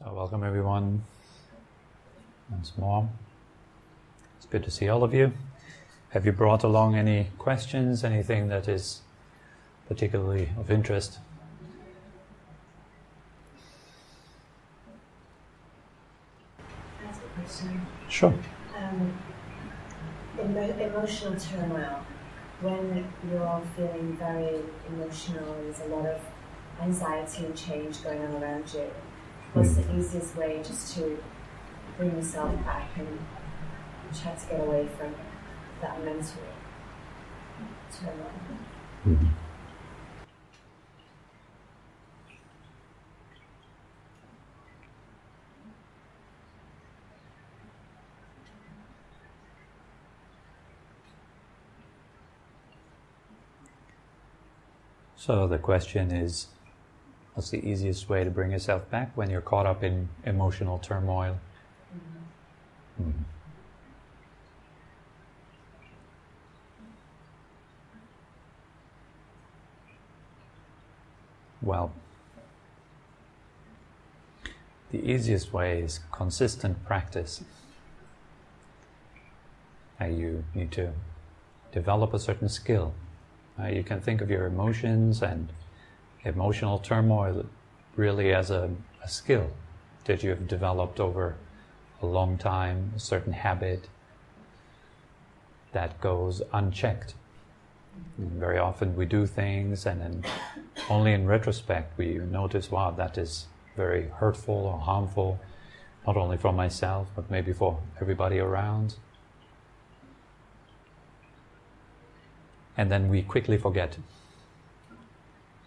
So welcome everyone once more. It's good to see all of you. Have you brought along any questions, anything that is particularly of interest? Can I ask a question? Sure. Emotional turmoil, when you're feeling very emotional, there's a lot of anxiety and change going on around you. What's the easiest way just to bring yourself back and try to get away from that mental turmoil? Mm-hmm. So the question is, what's the easiest way to bring yourself back when you're caught up in emotional turmoil? Mm-hmm. Mm-hmm. Well, the easiest way is consistent practice. You need to develop a certain skill. You can think of your emotions and emotional turmoil really as a skill that you have developed over a long time, a certain habit that goes unchecked. And very often we do things and then only in retrospect we notice, wow, that is very hurtful or harmful, not only for myself but maybe for everybody around. And then we quickly forget.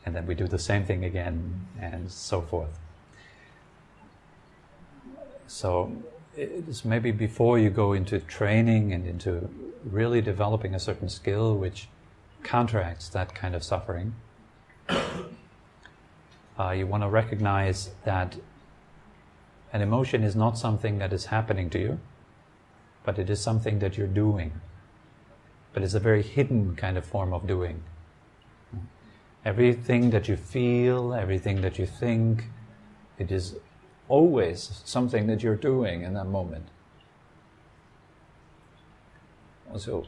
And then we do the same thing again, and so forth. So it's maybe before you go into training and into really developing a certain skill which counteracts that kind of suffering, you want to recognize that an emotion is not something that is happening to you, but it is something that you're doing. But it's a very hidden kind of form of doing. Everything that you feel, everything that you think, it is always something that you're doing in that moment. So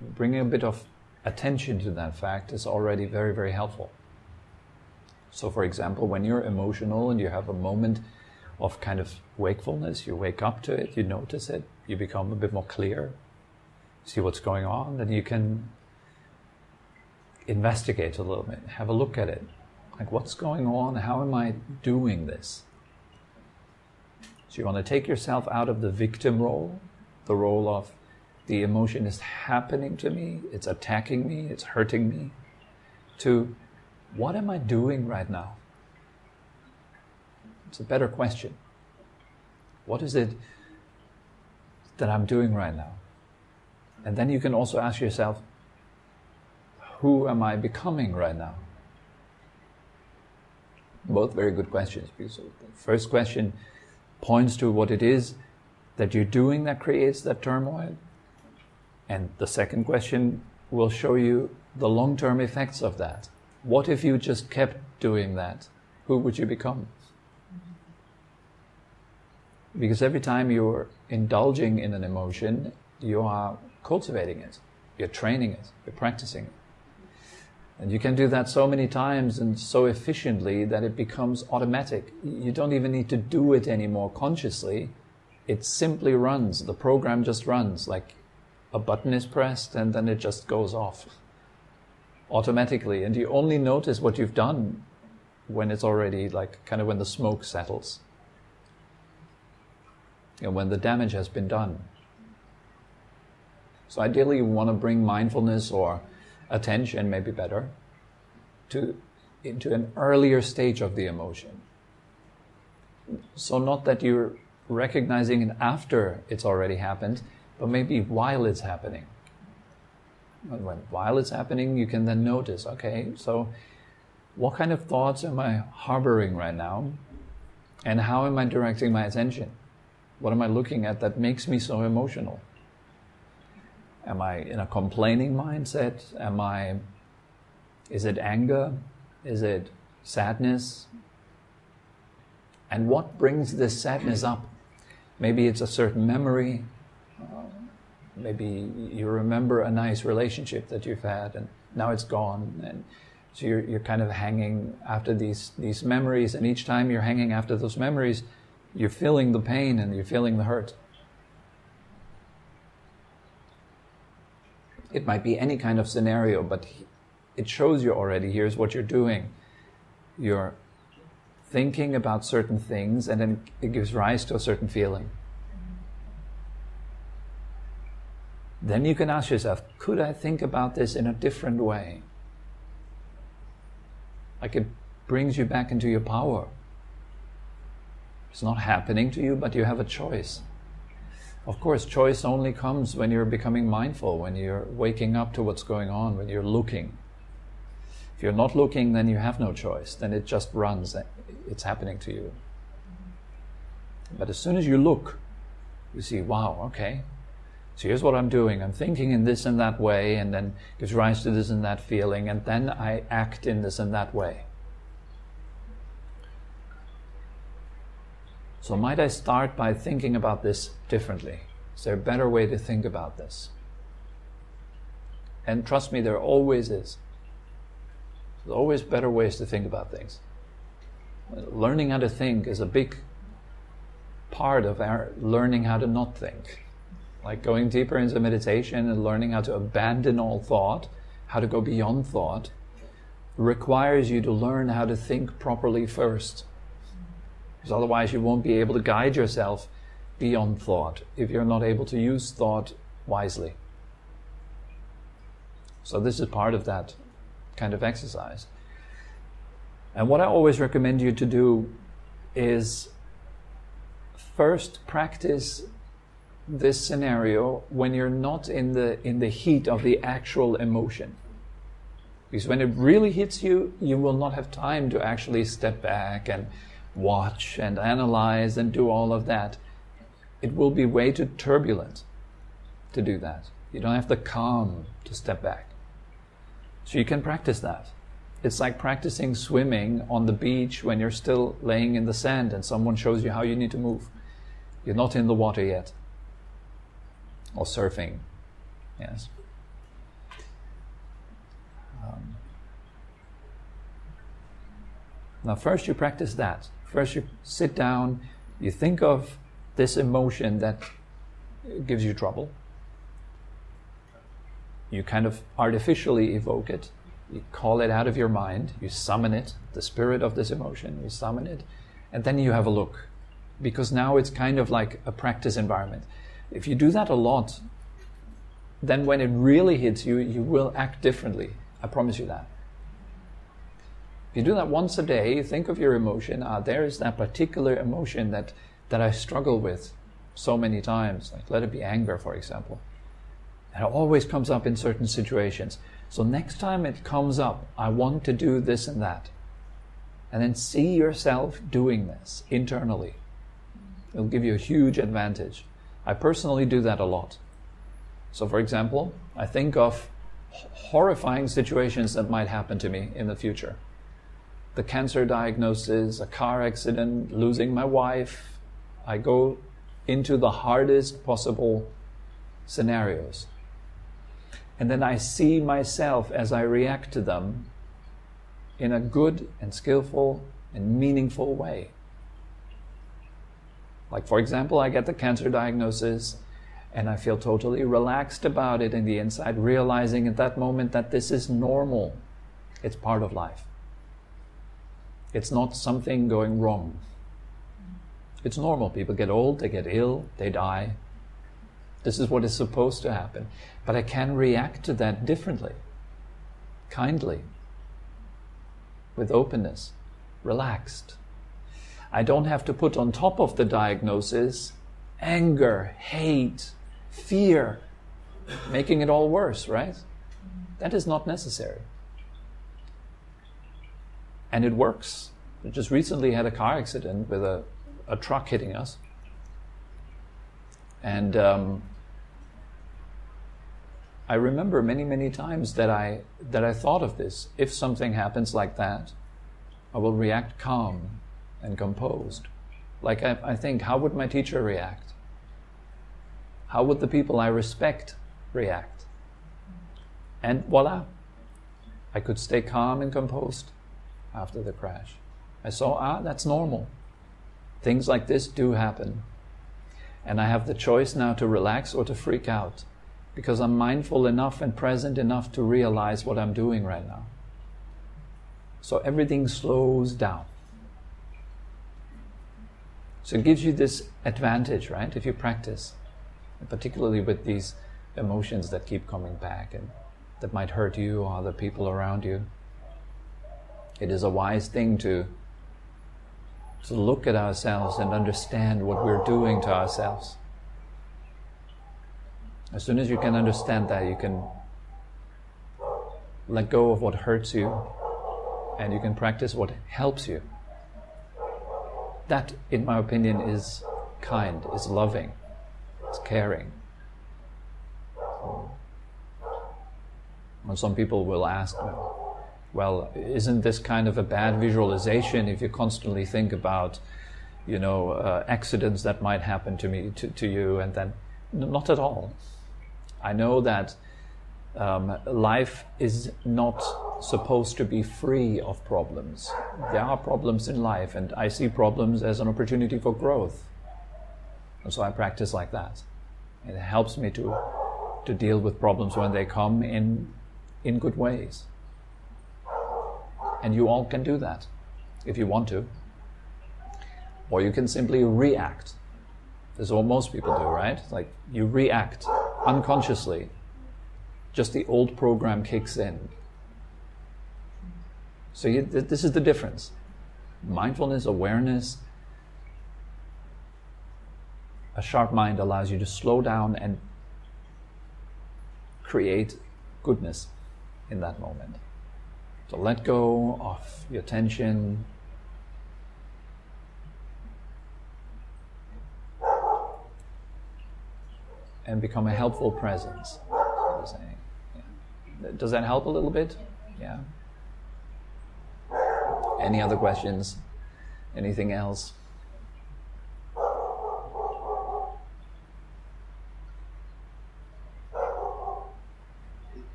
bringing a bit of attention to that fact is already very, very helpful. So for example, when you're emotional and you have a moment of kind of wakefulness, you wake up to it, you notice it, you become a bit more clear, see what's going on, then you can investigate a little bit, have a look at it. Like, what's going on? How am I doing this? So you want to take yourself out of the victim role, the role of the emotion is happening to me, it's attacking me, it's hurting me, to what am I doing right now? It's a better question. What is it that I'm doing right now? And then you can also ask yourself, who am I becoming right now? Both very good questions. Because the first question points to what it is that you're doing that creates that turmoil. And the second question will show you the long-term effects of that. What if you just kept doing that? Who would you become? Because every time you're indulging in an emotion, you are cultivating it, you're training it, you're practicing it. And you can do that so many times and so efficiently that it becomes automatic. You don't even need to do it anymore consciously. It simply runs. The program just runs, like a button is pressed and then it just goes off automatically. And you only notice what you've done when it's already like kind of when the smoke settles. And when the damage has been done. So ideally you want to bring mindfulness or attention, maybe better, into an earlier stage of the emotion. So not that you're recognizing it after it's already happened, but maybe while it's happening. While it's happening, you can then notice, okay, so what kind of thoughts am I harboring right now? And how am I directing my attention? What am I looking at that makes me so emotional? Am I in a complaining mindset? Is it anger? Is it sadness? And what brings this sadness up? Maybe it's a certain memory. Maybe you remember a nice relationship that you've had and now it's gone. And so you're kind of hanging after these memories, and each time you're hanging after those memories, you're feeling the pain and you're feeling the hurt. It might be any kind of scenario, but it shows you already, here's what you're doing. You're thinking about certain things, and then it gives rise to a certain feeling. Then you can ask yourself, could I think about this in a different way? Like it brings you back into your power. It's not happening to you, but you have a choice. Of course, choice only comes when you're becoming mindful, when you're waking up to what's going on, when you're looking. If you're not looking, then you have no choice. Then it just runs. It's happening to you. But as soon as you look, you see, wow, okay. So here's what I'm doing. I'm thinking in this and that way, and then gives rise to this and that feeling, and then I act in this and that way. So might I start by thinking about this differently? Is there a better way to think about this? And trust me, there always is. There's always better ways to think about things. Learning how to think is a big part of our learning how to not think. Like going deeper into meditation and learning how to abandon all thought, how to go beyond thought, requires you to learn how to think properly first. Because otherwise you won't be able to guide yourself beyond thought if you're not able to use thought wisely. So this is part of that kind of exercise. And what I always recommend you to do is first practice this scenario when you're not in the heat of the actual emotion. Because when it really hits you, you will not have time to actually step back and watch and analyze and do all of that. It will be way too turbulent to do that. You don't have the calm to step back. So you can practice that. It's like practicing swimming on the beach when you're still laying in the sand and someone shows you how you need to move. You're not in the water yet. Or surfing, yes. Now first you practice that. First you sit down, you think of this emotion that gives you trouble. You kind of artificially evoke it. You call it out of your mind. You summon it, the spirit of this emotion. You summon it. And then you have a look. Because now it's kind of like a practice environment. If you do that a lot, then when it really hits you, you will act differently. I promise you that. If you do that once a day, think of your emotion. There is that particular emotion that I struggle with so many times. Like let it be anger, for example. And it always comes up in certain situations. So next time it comes up, I want to do this and that. And then see yourself doing this internally. It'll give you a huge advantage. I personally do that a lot. So for example, I think of horrifying situations that might happen to me in the future. The cancer diagnosis, a car accident, losing my wife. I go into the hardest possible scenarios. And then I see myself as I react to them in a good and skillful and meaningful way. Like for example, I get the cancer diagnosis and I feel totally relaxed about it in the inside, realizing at that moment that this is normal. It's part of life. It's not something going wrong. It's normal. People get old, they get ill, they die. This is what is supposed to happen. But I can react to that differently, kindly, with openness, relaxed. I don't have to put on top of the diagnosis anger, hate, fear, making it all worse, right? That is not necessary. And it works. We just recently had a car accident with a truck hitting us. And I remember many, many times that I thought of this. If something happens like that, I will react calm and composed. Like I think, how would my teacher react? How would the people I respect react? And voila, I could stay calm and composed after the crash. I saw, that's normal. Things like this do happen. And I have the choice now to relax or to freak out, because I'm mindful enough and present enough to realize what I'm doing right now. So everything slows down. So it gives you this advantage, right, if you practice, particularly with these emotions that keep coming back and that might hurt you or other people around you. It is a wise thing to look at ourselves and understand what we're doing to ourselves. As soon as you can understand that, you can let go of what hurts you and you can practice what helps you. That, in my opinion, is kind, is loving, is caring. And some people will ask, well, isn't this kind of a bad visualization if you constantly think about, accidents that might happen to me, to you, and then not at all. I know that life is not supposed to be free of problems. There are problems in life, and I see problems as an opportunity for growth. And so I practice like that. It helps me to deal with problems when they come in good ways. And you all can do that, if you want to. Or you can simply react. This is what most people do, right? Like, you react unconsciously. Just the old program kicks in. So this is the difference. Mindfulness, awareness, a sharp mind allows you to slow down and create goodness in that moment. So let go of your tension. And become a helpful presence. Yeah. Does that help a little bit? Yeah. Any other questions? Anything else?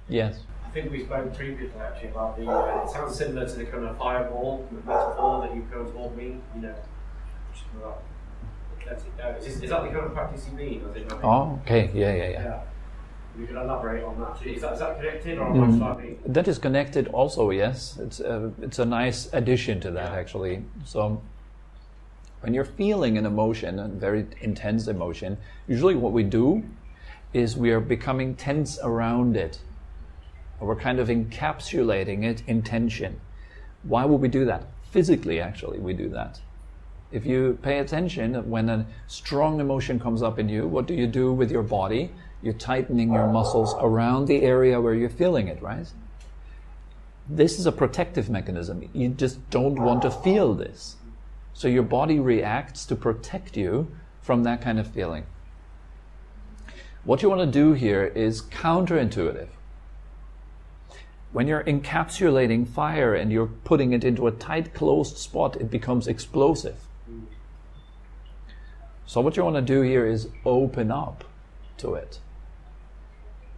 Yes. I think we spoke previously actually about the, it sounds similar to the kind of fireball metaphor that you kind of taught me, Is that the kind of practice you mean? Or is it not? Oh, okay. Yeah. You can elaborate on that. Is that connected or am I slightly? That is connected also, yes. It's a nice addition to that, actually. So when you're feeling an emotion, a very intense emotion, usually what we do is we are becoming tense around it. Or we're kind of encapsulating it in tension. Why would we do that? Physically, actually, we do that. If you pay attention, when a strong emotion comes up in you, what do you do with your body? You're tightening your muscles around the area where you're feeling it, right? This is a protective mechanism. You just don't want to feel this. So your body reacts to protect you from that kind of feeling. What you want to do here is counterintuitive. When you're encapsulating fire and you're putting it into a tight, closed spot, it becomes explosive. So what you want to do here is open up to it.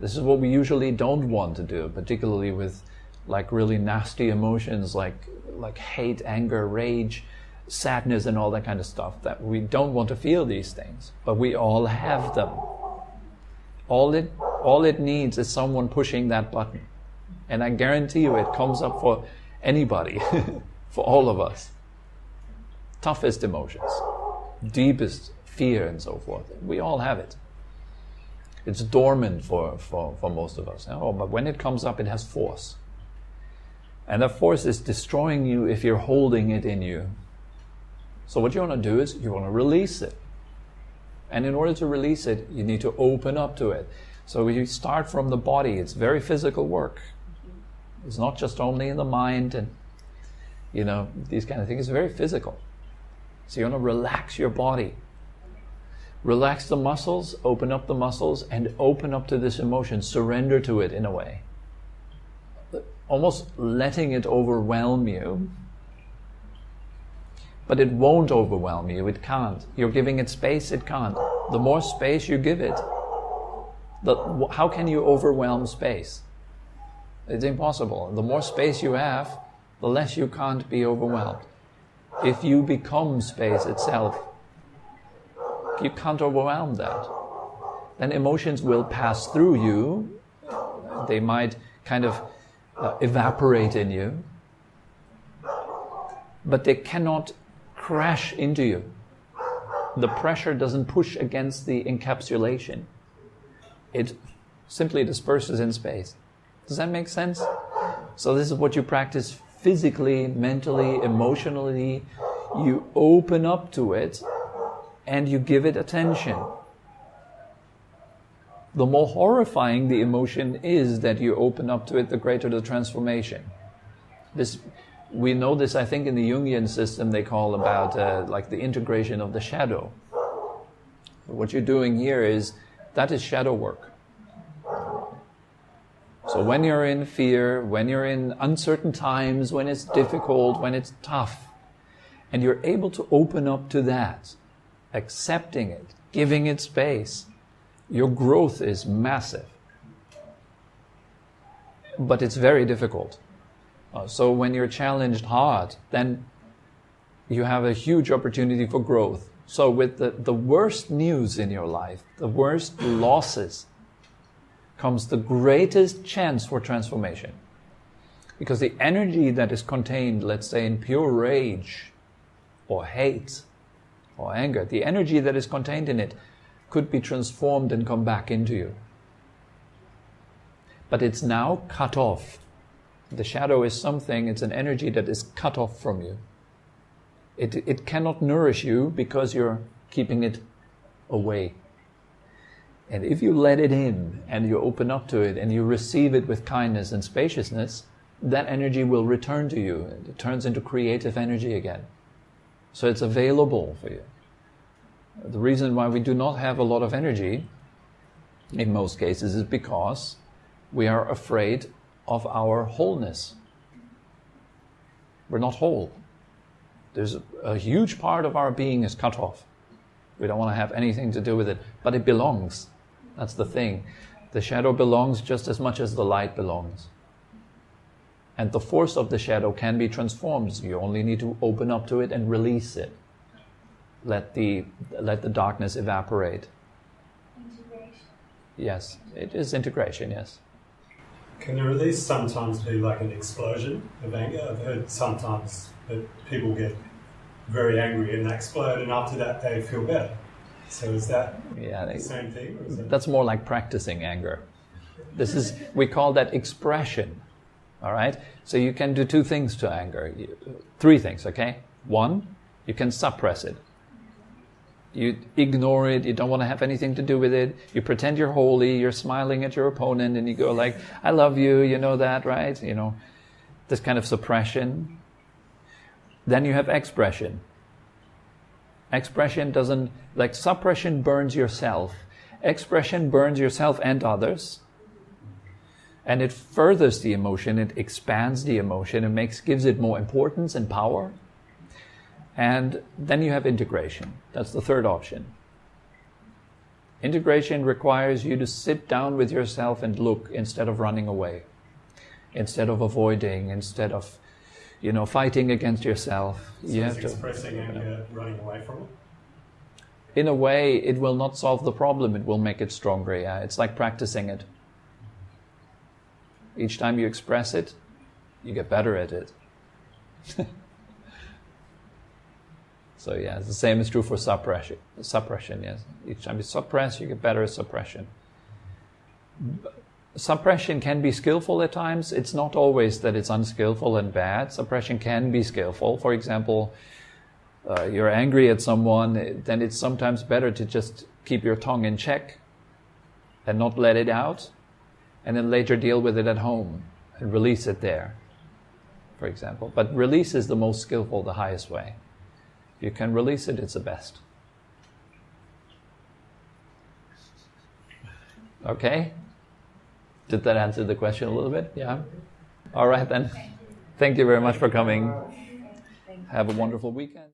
This is what we usually don't want to do, particularly with like really nasty emotions like hate, anger, rage, sadness and all that kind of stuff, that we don't want to feel these things, but we all have them. All it needs is someone pushing that button. And I guarantee you it comes up for anybody, for all of us. Toughest emotions, deepest fear and so forth. We all have it. It's dormant for most of us. But when it comes up, it has force. And that force is destroying you if you're holding it in you. So what you want to do is you want to release it. And in order to release it, you need to open up to it. So you start from the body. It's very physical work. It's not just only in the mind and, these kind of things. It's very physical. So you want to relax your body. Relax the muscles, open up the muscles, and open up to this emotion. Surrender to it in a way. Almost letting it overwhelm you. But it won't overwhelm you. It can't. You're giving it space. It can't. The more space you give it, how can you overwhelm space? It's impossible. The more space you have, the less you can't be overwhelmed. If you become space itself, you can't overwhelm that. Then emotions will pass through you. They might kind of evaporate in you. But they cannot crash into you. The pressure doesn't push against the encapsulation. It simply disperses in space. Does that make sense? So this is what you practice physically, mentally, emotionally. You open up to it and you give it attention. The more horrifying the emotion is that you open up to it, the greater the transformation. We know this, I think, in the Jungian system they call about like the integration of the shadow. What you're doing here that is shadow work. So when you're in fear, when you're in uncertain times, when it's difficult, when it's tough, and you're able to open up to that, accepting it, giving it space, your growth is massive. But it's very difficult. So when you're challenged hard, then you have a huge opportunity for growth. So with the worst news in your life, the worst losses, comes the greatest chance for transformation. Because the energy that is contained, let's say, in pure rage or hate or anger, the energy that is contained in it could be transformed and come back into you. But it's now cut off. The shadow is something, it's an energy that is cut off from you. It cannot nourish you because you're keeping it away. And if you let it in and you open up to it and you receive it with kindness and spaciousness, that energy will return to you. It turns into creative energy again. So it's available for you. The reason why we do not have a lot of energy, in most cases, is because we are afraid of our wholeness. We're not whole. There's a huge part of our being is cut off. We don't want to have anything to do with it, but it belongs. That's the thing. The shadow belongs just as much as the light belongs. And the force of the shadow can be transformed. You only need to open up to it and release it. Let the darkness evaporate. Integration. Yes, it is integration, yes. Can the release sometimes be like an explosion of anger? I've heard sometimes that people get very angry and they explode, and after that they feel better. So is that the same thing? Or is that's more like practicing anger. We call that expression. All right? So you can do two things to anger. Three things, okay? One, you can suppress it. You ignore it, you don't want to have anything to do with it. You pretend you're holy, you're smiling at your opponent, and you go like, I love you, you know that, right? You know, this kind of suppression. Then you have expression. Expression doesn't, like suppression burns yourself. Expression burns yourself and others. And it furthers the emotion, it expands the emotion, it gives it more importance and power. And then you have integration. That's the third option. Integration requires you to sit down with yourself and look instead of running away, instead of avoiding, instead of, fighting against yourself. So you have to expressing anger, running away from it? In a way, it will not solve the problem. It will make it stronger. Yeah, it's like practicing it. Each time you express it, you get better at it. So yeah, the same is true for suppression. Suppression, yes. Each time you suppress, you get better at suppression. Suppression can be skillful at times. It's not always that it's unskillful and bad. Suppression can be skillful. For example, you're angry at someone, then it's sometimes better to just keep your tongue in check and not let it out, and then later deal with it at home and release it there, for example. But release is the most skillful, the highest way. If you can release it, it's the best. Okay? Did that answer the question a little bit? Yeah? All right then. Thank you very much for coming. Have a wonderful weekend.